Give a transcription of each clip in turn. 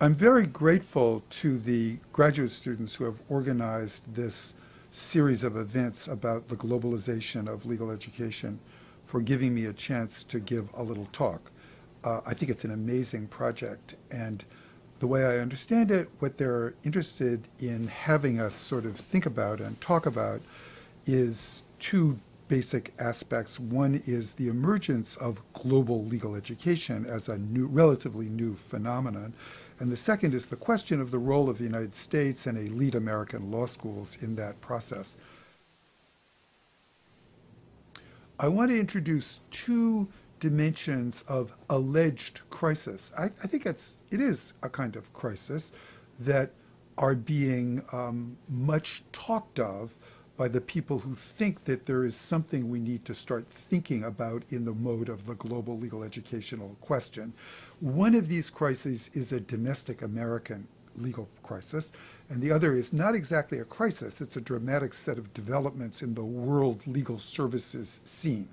I'm very grateful to the graduate students who have organized this series of events about the globalization of legal education for giving me a chance to give a little talk. I think it's an amazing project, and the way I understand it, what they're interested in having us sort of think about and talk about is two basic aspects. One is the emergence of global legal education as a relatively new phenomenon. And the second is the question of the role of the United States and elite American law schools in that process. I want to introduce two dimensions of alleged crisis. I think it is a kind of crisis that are being much talked of by the people who think that there is something we need to start thinking about in the mode of the global legal educational question. One of these crises is a domestic American legal crisis, and the other is not exactly a crisis, it's a dramatic set of developments in the world legal services scene.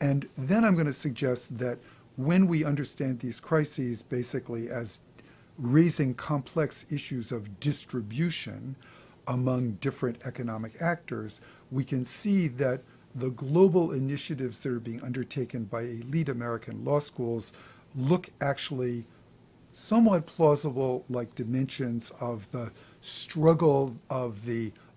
And then I'm going to suggest that when we understand these crises basically as raising complex issues of distribution among different economic actors, we can see that the global initiatives that are being undertaken by elite American law schools look actually somewhat plausible like dimensions of the struggle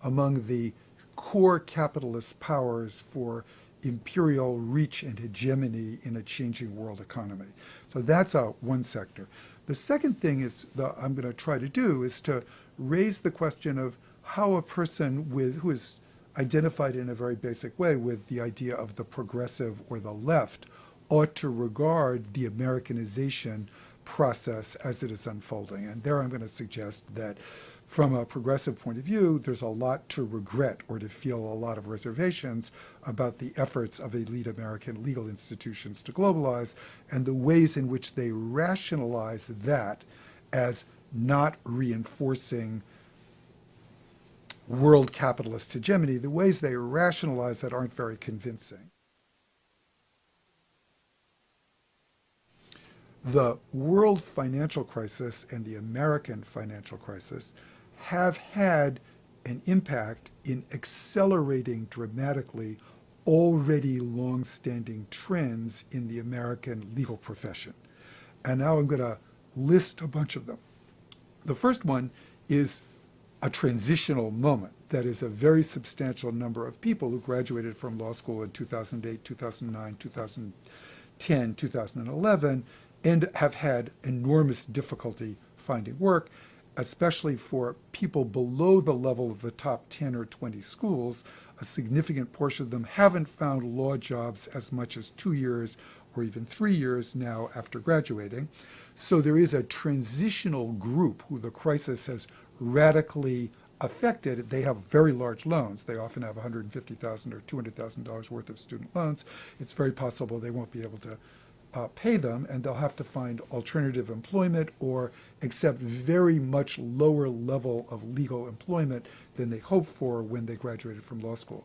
among the core capitalist powers for imperial reach and hegemony in a changing world economy. So that's one sector. The second thing I'm going to try to do is to raise the question of how a person who is identified in a very basic way with the idea of the progressive or the left ought to regard the Americanization process as it is unfolding. And there I'm going to suggest that from a progressive point of view, there's a lot to regret or to feel a lot of reservations about the efforts of elite American legal institutions to globalize and the ways in which they rationalize that as not reinforcing world capitalist hegemony. The ways they rationalize that aren't very convincing. The world financial crisis and the American financial crisis have had an impact in accelerating dramatically already long-standing trends in the American legal profession. And now I'm going to list a bunch of them. The first one is a transitional moment. That is a very substantial number of people who graduated from law school in 2008, 2009, 2010, 2011, and have had enormous difficulty finding work, especially for people below the level of the top 10 or 20 schools. A significant portion of them haven't found law jobs as much as 2 years or even 3 years now after graduating. So there is a transitional group who the crisis has radically affected. They have very large loans. They often have $150,000 or $200,000 worth of student loans. It's very possible they won't be able to pay them, and they'll have to find alternative employment or accept very much lower level of legal employment than they hoped for when they graduated from law school.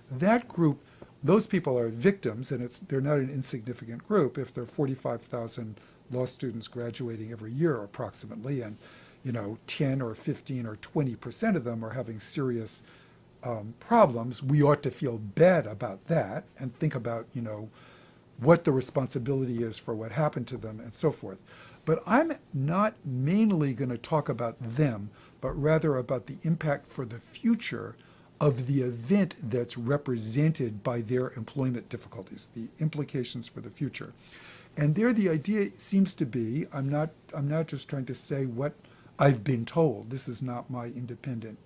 That group, those people are victims, and they're not an insignificant group. If there are 45,000 law students graduating every year approximately, and 10 or 15 or 20% of them are having serious problems, we ought to feel bad about that and think about, what the responsibility is for what happened to them and so forth. But I'm not mainly going to talk about them, but rather about the impact for the future of the event that's represented by their employment difficulties, the implications for the future. And there the idea seems to be, I'm not just trying to say what I've been told. This is not my independent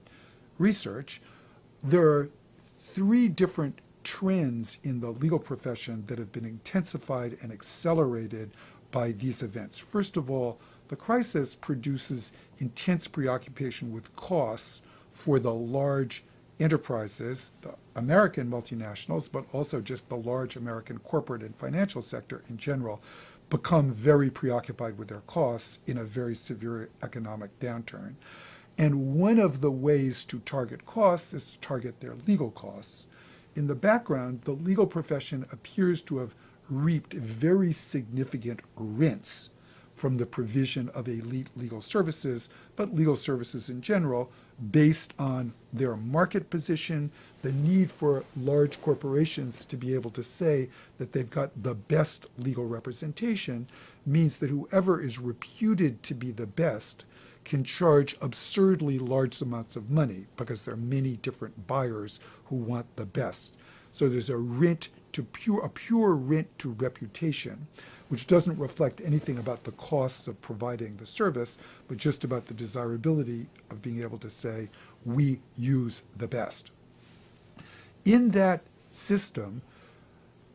research. There are three different trends in the legal profession that have been intensified and accelerated by these events. First of all, the crisis produces intense preoccupation with costs for the large enterprises, the American multinationals, but also just the large American corporate and financial sector in general, become very preoccupied with their costs in a very severe economic downturn. And one of the ways to target costs is to target their legal costs. In the background, the legal profession appears to have reaped very significant rents from the provision of elite legal services, but legal services in general, based on their market position, the need for large corporations to be able to say that they've got the best legal representation means that whoever is reputed to be the best can charge absurdly large amounts of money because there are many different buyers who want the best. So there's a pure rent to reputation, which doesn't reflect anything about the costs of providing the service, but just about the desirability of being able to say, we use the best. In that system,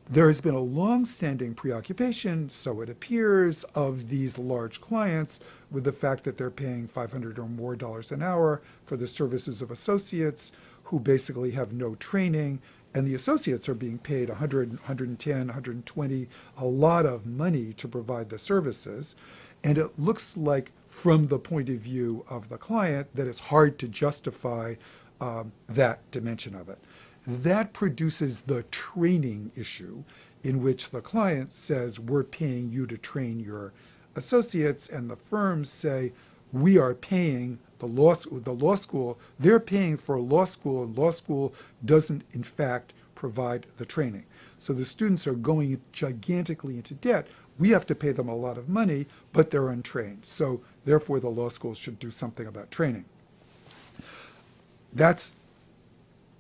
there has been a long-standing preoccupation, so it appears, of these large clients with the fact that they're paying $500 or more an hour for the services of associates who basically have no training, and the associates are being paid 100, 110, 120, a lot of money to provide the services. And it looks like, from the point of view of the client, that it's hard to justify that dimension of it. That produces the training issue, in which the client says, we're paying you to train your associates, and the firms say, we are paying the law school, they're paying for a law school, and law school doesn't, in fact, provide the training. So the students are going gigantically into debt. We have to pay them a lot of money, but they're untrained. So therefore, the law schools should do something about training. That's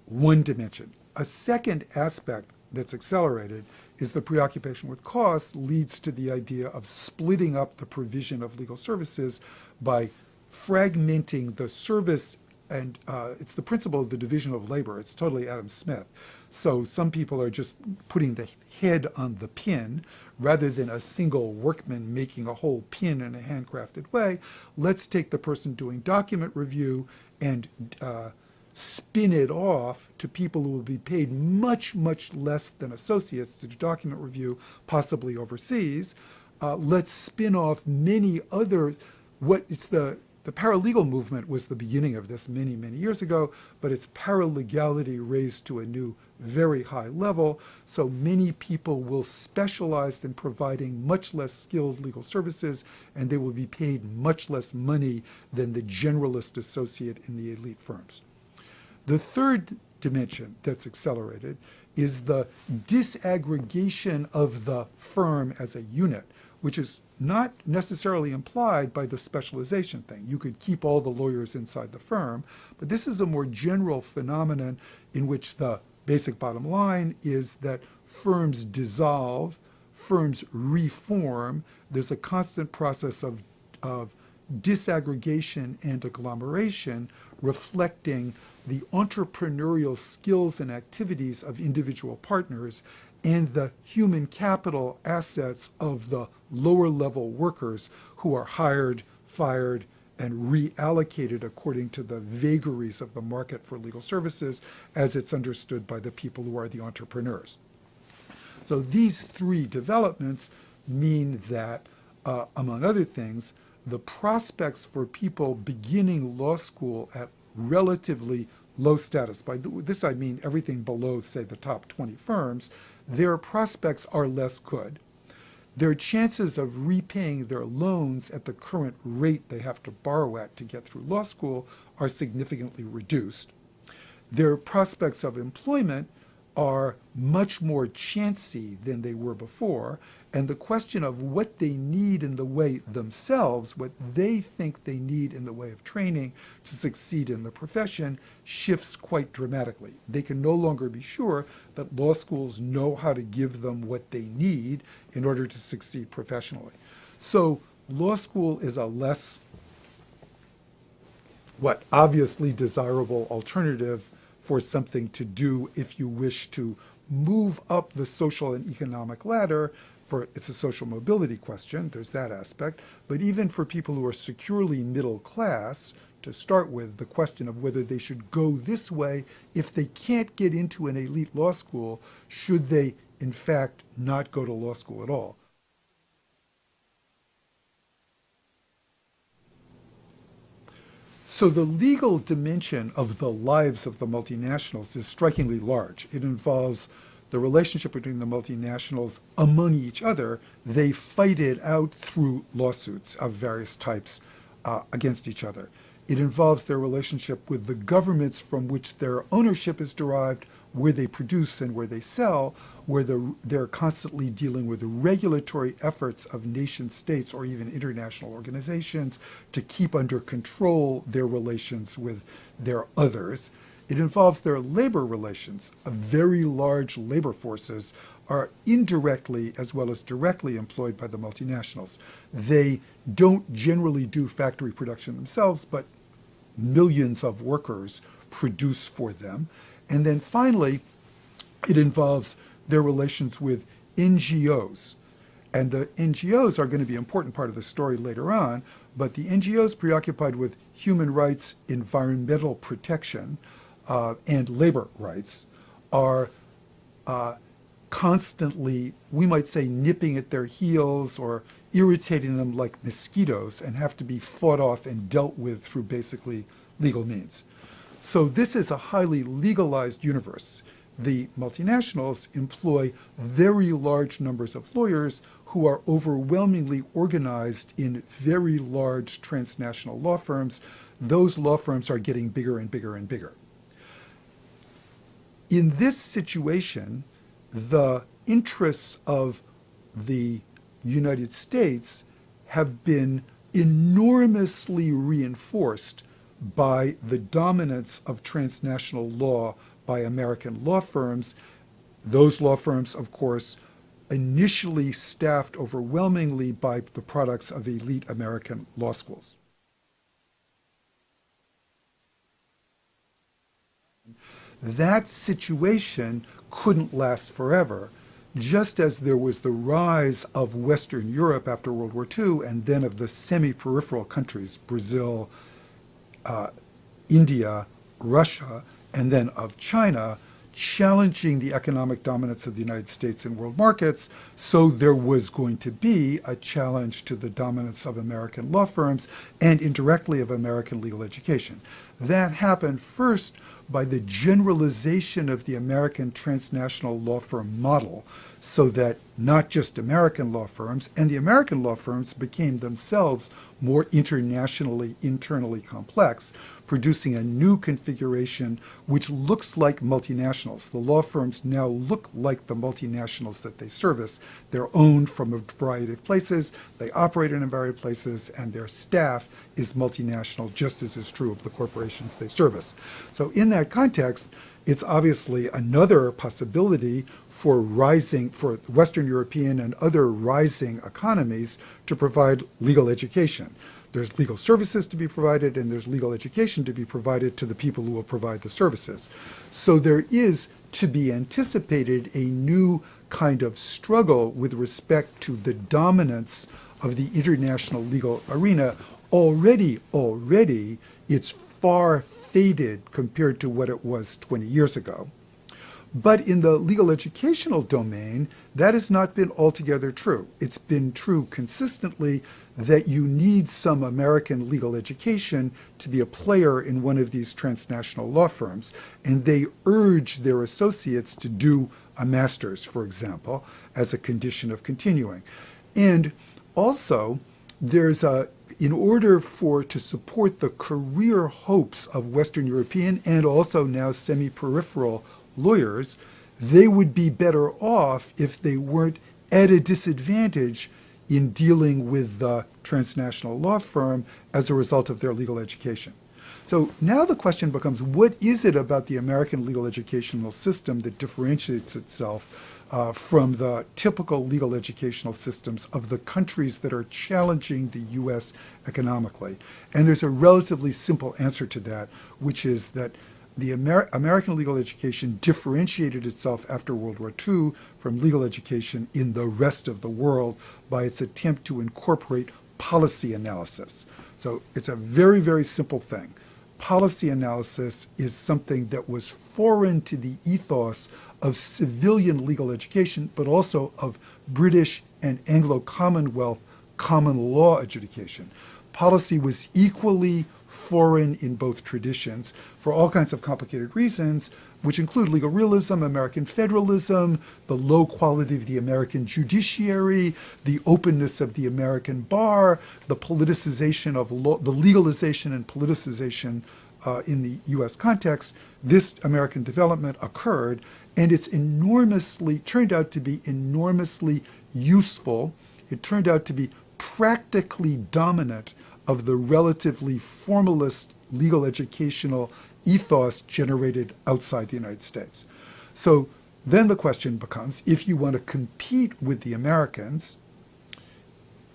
one dimension. A second aspect that's accelerated is the preoccupation with costs leads to the idea of splitting up the provision of legal services by fragmenting the service, and it's the principle of the division of labor. It's totally Adam Smith. So some people are just putting the head on the pin rather than a single workman making a whole pin in a handcrafted way. Let's take the person doing document review and spin it off to people who will be paid much, much less than associates to do document review, possibly overseas. Let's spin off many other, the paralegal movement was the beginning of this many, many years ago, but it's paralegality raised to a new, very high level. So many people will specialize in providing much less skilled legal services, and they will be paid much less money than the generalist associate in the elite firms. The third dimension that's accelerated is the disaggregation of the firm as a unit, which is not necessarily implied by the specialization thing. You could keep all the lawyers inside the firm, but this is a more general phenomenon in which the basic bottom line is that firms dissolve, firms reform. There's a constant process of disaggregation and agglomeration reflecting the entrepreneurial skills and activities of individual partners and the human capital assets of the lower level workers who are hired, fired, and reallocated according to the vagaries of the market for legal services as it's understood by the people who are the entrepreneurs. So these three developments mean that, among other things, the prospects for people beginning law school at relatively low status, by this I mean everything below, say, the top 20 firms, their prospects are less good. Their chances of repaying their loans at the current rate they have to borrow at to get through law school are significantly reduced. Their prospects of employment are much more chancy than they were before, and the question of what they need in the way themselves, what they think they need in the way of training to succeed in the profession, shifts quite dramatically. They can no longer be sure that law schools know how to give them what they need in order to succeed professionally. So law school is a less, obviously desirable alternative for something to do if you wish to move up the social and economic ladder. It's a social mobility question, there's that aspect, but even for people who are securely middle class, to start with, the question of whether they should go this way, if they can't get into an elite law school, should they in fact not go to law school at all? So the legal dimension of the lives of the multinationals is strikingly large. It involves the relationship between the multinationals among each other, they fight it out through lawsuits of various types against each other. It involves their relationship with the governments from which their ownership is derived, where they produce and where they sell, where they're constantly dealing with the regulatory efforts of nation states or even international organizations to keep under control their relations with their others. It involves their labor relations. Very large labor forces are indirectly as well as directly employed by the multinationals. They don't generally do factory production themselves, but millions of workers produce for them. And then finally, it involves their relations with NGOs. And the NGOs are going to be an important part of the story later on, but the NGOs preoccupied with human rights, environmental protection, and labor rights are constantly, we might say, nipping at their heels or irritating them like mosquitoes and have to be fought off and dealt with through basically legal means. So this is a highly legalized universe. The multinationals employ very large numbers of lawyers who are overwhelmingly organized in very large transnational law firms. Those law firms are getting bigger and bigger and bigger. In this situation, the interests of the United States have been enormously reinforced by the dominance of transnational law by American law firms. Those law firms, of course, initially staffed overwhelmingly by the products of elite American law schools. That situation couldn't last forever, just as there was the rise of Western Europe after World War II and then of the semi-peripheral countries, Brazil, India, Russia, and then of China, challenging the economic dominance of the United States in world markets. So there was going to be a challenge to the dominance of American law firms and indirectly of American legal education. That happened first by the generalization of the American transnational law firm model, so that not just American law firms, and the American law firms became themselves more internationally, internally complex, producing a new configuration which looks like multinationals. The law firms now look like the multinationals that they service. They're owned from a variety of places, they operate in a variety of places, and their staff is multinational, just as is true of the corporations they service. So in that context, it's obviously another possibility for Western European and other rising economies to provide legal education. There's legal services to be provided, and there's legal education to be provided to the people who will provide the services. So there is, to be anticipated, a new kind of struggle with respect to the dominance of the international legal arena. Already, it's far faded compared to what it was 20 years ago. But in the legal educational domain, that has not been altogether true. It's been true consistently that you need some American legal education to be a player in one of these transnational law firms, and they urge their associates to do a master's, for example, as a condition of continuing. And also, in order to support the career hopes of Western European and also now semi-peripheral lawyers, they would be better off if they weren't at a disadvantage in dealing with the transnational law firm as a result of their legal education. So now the question becomes, what is it about the American legal educational system that differentiates itself from the typical legal educational systems of the countries that are challenging the U.S. economically? And there's a relatively simple answer to that, which is that the American legal education differentiated itself after World War II from legal education in the rest of the world by its attempt to incorporate policy analysis. So it's a very, very simple thing. Policy analysis is something that was foreign to the ethos of civilian legal education, but also of British and Anglo-Commonwealth common law education. Policy was equally foreign in both traditions for all kinds of complicated reasons, which include legal realism, American federalism, the low quality of the American judiciary, the openness of the American bar, the politicization of law, the legalization and politicization in the U.S. context. This American development occurred, and it's turned out to be enormously useful. It turned out to be practically dominant of the relatively formalist legal educational ethos generated outside the United States. So then the question becomes, if you want to compete with the Americans,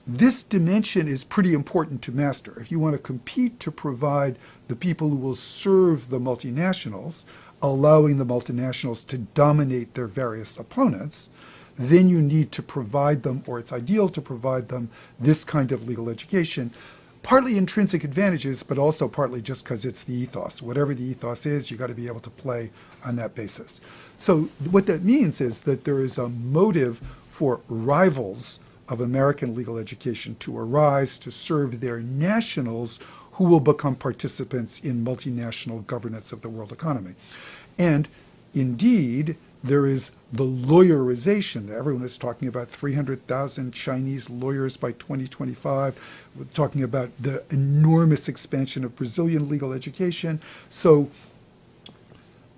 this dimension is pretty important to master. If you want to compete to provide the people who will serve the multinationals, allowing the multinationals to dominate their various opponents, then you need to provide them, or it's ideal to provide them, this kind of legal education. Partly intrinsic advantages, but also partly just because it's the ethos. Whatever the ethos is, you got to be able to play on that basis. So what that means is that there is a motive for rivals of American legal education to arise to serve their nationals who will become participants in multinational governance of the world economy. And indeed, there is the lawyerization. Everyone is talking about 300,000 Chinese lawyers by 2025. We're talking about the enormous expansion of Brazilian legal education. So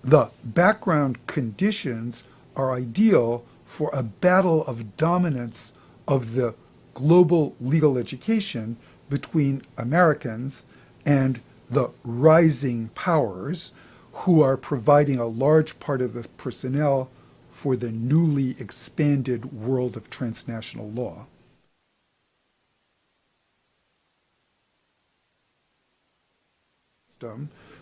the background conditions are ideal for a battle of dominance of the global legal education between Americans and the rising powers who are providing a large part of the personnel for the newly expanded world of transnational law.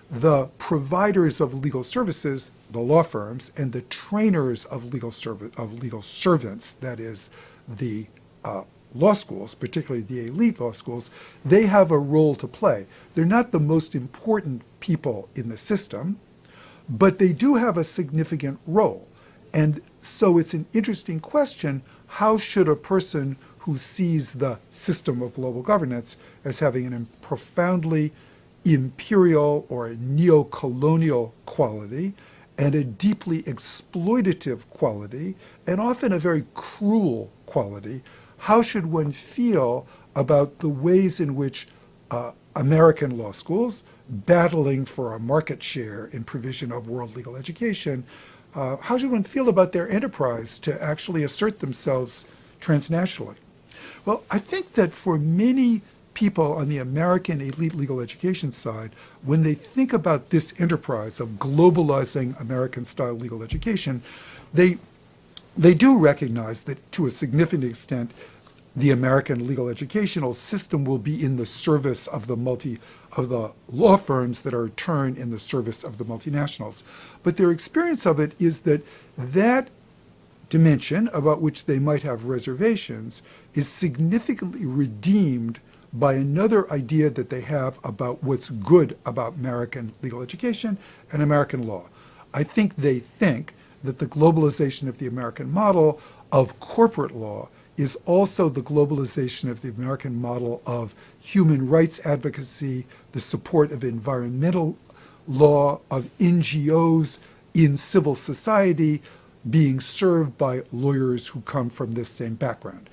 The providers of legal services, the law firms, and the trainers of legal servants, that is, the law schools, particularly the elite law schools, they have a role to play. They're not the most important people in the system, but they do have a significant role. And so it's an interesting question, how should a person who sees the system of global governance as having a profoundly imperial or a neo-colonial quality and a deeply exploitative quality and often a very cruel quality, how should one feel about the ways in which American law schools, battling for a market share in provision of world legal education, how should one feel about their enterprise to actually assert themselves transnationally? Well, I think that for many people on the American elite legal education side, when they think about this enterprise of globalizing American-style legal education, they do recognize that to a significant extent, the American legal educational system will be in the service of the law firms that are in turn in the service of the multinationals. But their experience of it is that that dimension about which they might have reservations is significantly redeemed by another idea that they have about what's good about American legal education and American law. I think they think that the globalization of the American model of corporate law is also the globalization of the American model of human rights advocacy, the support of environmental law, of NGOs in civil society being served by lawyers who come from this same background.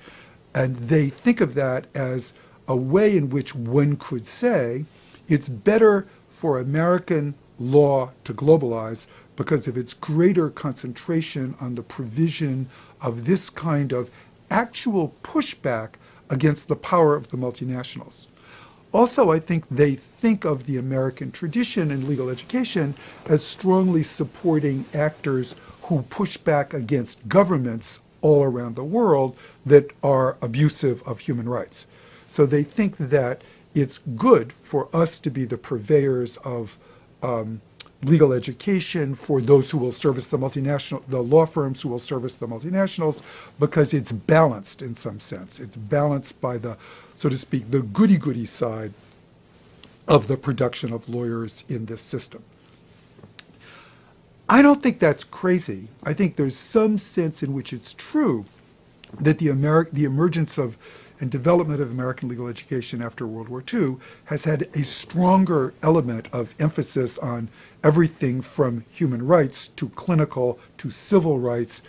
And they think of that as a way in which one could say it's better for American law to globalize because of its greater concentration on the provision of this kind of actual pushback against the power of the multinationals. Also, I think they think of the American tradition in legal education as strongly supporting actors who push back against governments all around the world that are abusive of human rights. So they think that it's good for us to be the purveyors of legal education for those who will service the law firms who will service the multinationals, because it's balanced in some sense. It's balanced by the, so to speak, the goody-goody side of the production of lawyers in this system. I don't think that's crazy. I think there's some sense in which it's true that the emergence of and development of American legal education after World War II has had a stronger element of emphasis on everything from human rights to clinical to civil rights,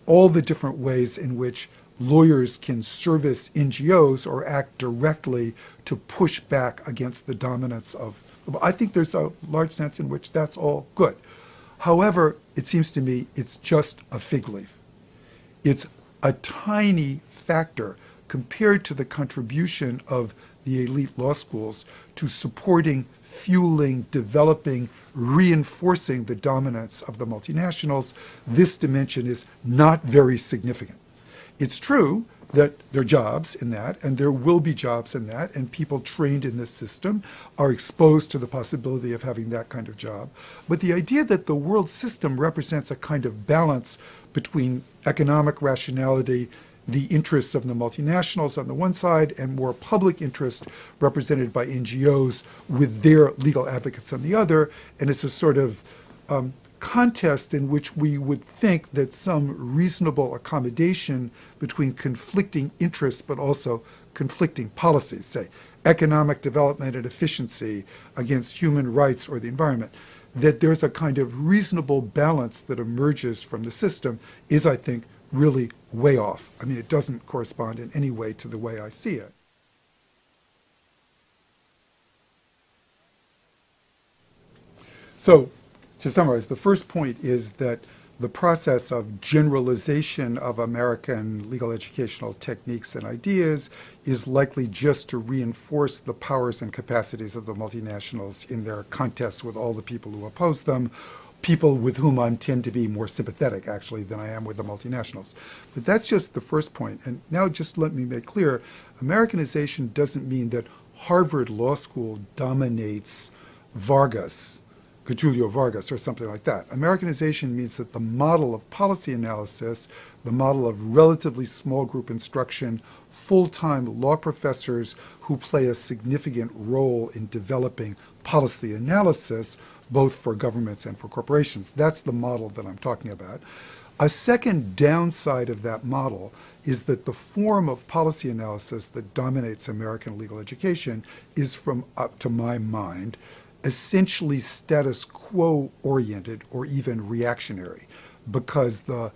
all the different ways in which lawyers can service NGOs or act directly to push back against the dominance of. I think there's a large sense in which that's all good. However, it seems to me it's just a fig leaf. It's a tiny factor compared to the contribution of the elite law schools to supporting, fueling, developing, reinforcing the dominance of the multinationals. This dimension is not very significant. It's true that there are jobs in that, and there will be jobs in that, and people trained in this system are exposed to the possibility of having that kind of job. But the idea that the world system represents a kind of balance between economic rationality, the interests of the multinationals on the one side, and more public interest represented by NGOs with their legal advocates on the other, and it's a sort of contest in which we would think that some reasonable accommodation between conflicting interests but also conflicting policies, say economic development and efficiency against human rights or the environment, that there's a kind of reasonable balance that emerges from the system is, I think, really way off. I mean, it doesn't correspond in any way to the way I see it. So, to summarize, the first point is that the process of generalization of American legal educational techniques and ideas is likely just to reinforce the powers and capacities of the multinationals in their contests with all the people who oppose them, people with whom I tend to be more sympathetic, actually, than I am with the multinationals. But that's just the first point. And now just let me make clear, Americanization doesn't mean that Harvard Law School dominates Vargas, Getulio Vargas, or something like that. Americanization means that the model of policy analysis, the model of relatively small group instruction, full-time law professors who play a significant role in developing policy analysis, both for governments and for corporations. That's the model that I'm talking about. A second downside of that model is that the form of policy analysis that dominates American legal education is, from up to my mind, essentially status quo oriented or even reactionary, because the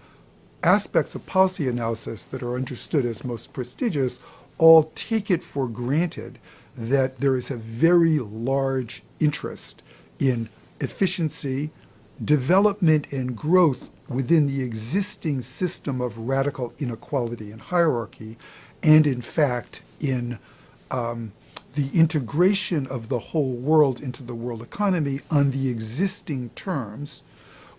aspects of policy analysis that are understood as most prestigious all take it for granted that there is a very large interest in efficiency, development, and growth within the existing system of radical inequality and hierarchy, and in fact in the integration of the whole world into the world economy on the existing terms,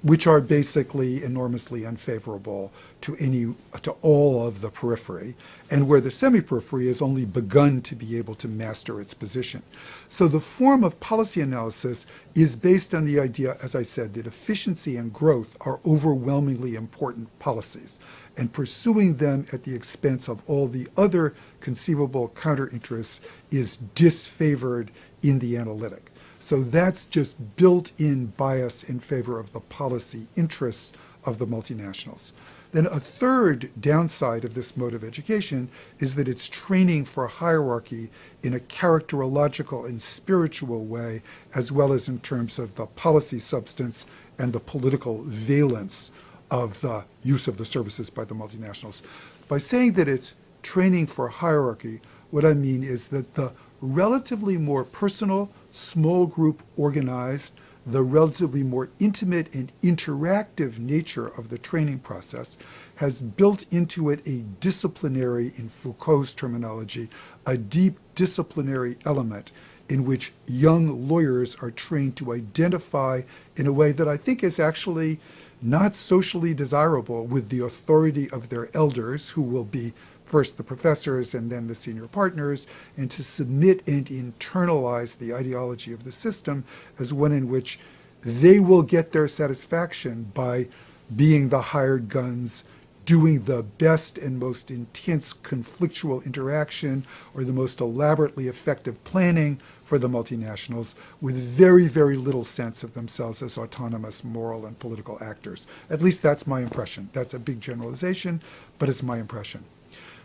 which are basically enormously unfavorable to all of the periphery, and where the semi-periphery has only begun to be able to master its position. So the form of policy analysis is based on the idea, as I said, that efficiency and growth are overwhelmingly important policies, and pursuing them at the expense of all the other conceivable counter-interests is disfavored in the analytic. So that's just built-in bias in favor of the policy interests of the multinationals. Then a third downside of this mode of education is that it's training for hierarchy in a characterological and spiritual way, as well as in terms of the policy substance and the political valence of the use of the services by the multinationals. By saying that it's training for hierarchy, what I mean is that the relatively more personal, small group organized, the relatively more intimate and interactive nature of the training process has built into it a disciplinary, in Foucault's terminology, a deep disciplinary element in which young lawyers are trained to identify in a way that I think is actually not socially desirable with the authority of their elders, who will be first the professors and then the senior partners, and to submit and internalize the ideology of the system as one in which they will get their satisfaction by being the hired guns, doing the best and most intense conflictual interaction or the most elaborately effective planning for the multinationals, with very, very little sense of themselves as autonomous moral and political actors. At least that's my impression. That's a big generalization, but it's my impression.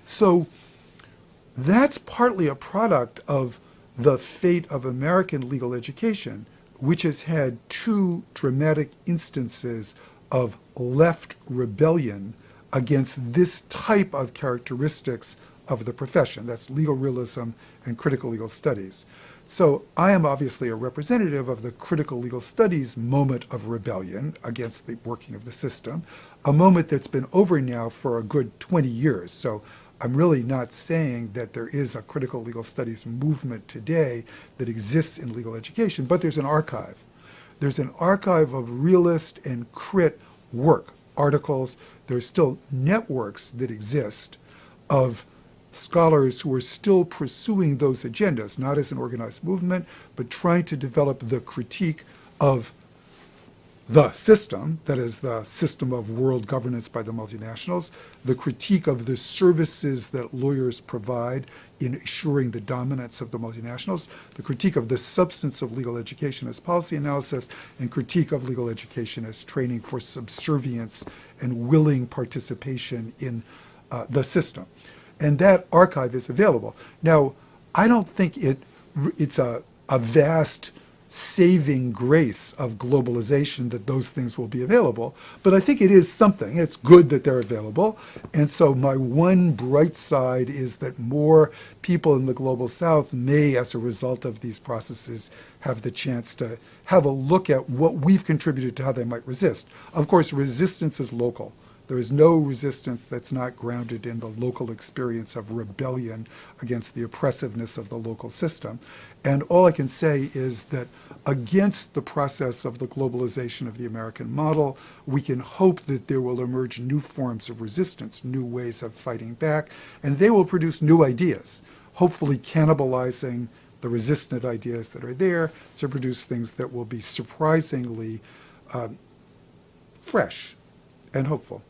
So That's partly a product of the fate of American legal education, which has had two dramatic instances of left rebellion against this type of characteristics of the profession. That's legal realism and critical legal studies. So I am obviously a representative of the critical legal studies moment of rebellion against the working of the system, a moment that's been over now for a good 20 years. So I'm really not saying that there is a critical legal studies movement today that exists in legal education, but there's an archive. There's an archive of realist and crit work, articles. There's still networks that exist of scholars who are still pursuing those agendas, not as an organized movement, but trying to develop the critique of the system, that is the system of world governance by the multinationals, the critique of the services that lawyers provide in assuring the dominance of the multinationals, the critique of the substance of legal education as policy analysis, and critique of legal education as training for subservience and willing participation in the system. And that archive is available. Now, I don't think it's a vast saving grace of globalization that those things will be available, but I think it is something. It's good that they're available. And so my one bright side is that more people in the global south may, as a result of these processes, have the chance to have a look at what we've contributed to how they might resist. Of course, resistance is local. There is no resistance that's not grounded in the local experience of rebellion against the oppressiveness of the local system. And all I can say is that against the process of the globalization of the American model, we can hope that there will emerge new forms of resistance, new ways of fighting back, and they will produce new ideas, hopefully cannibalizing the resistant ideas that are there to produce things that will be surprisingly fresh and hopeful.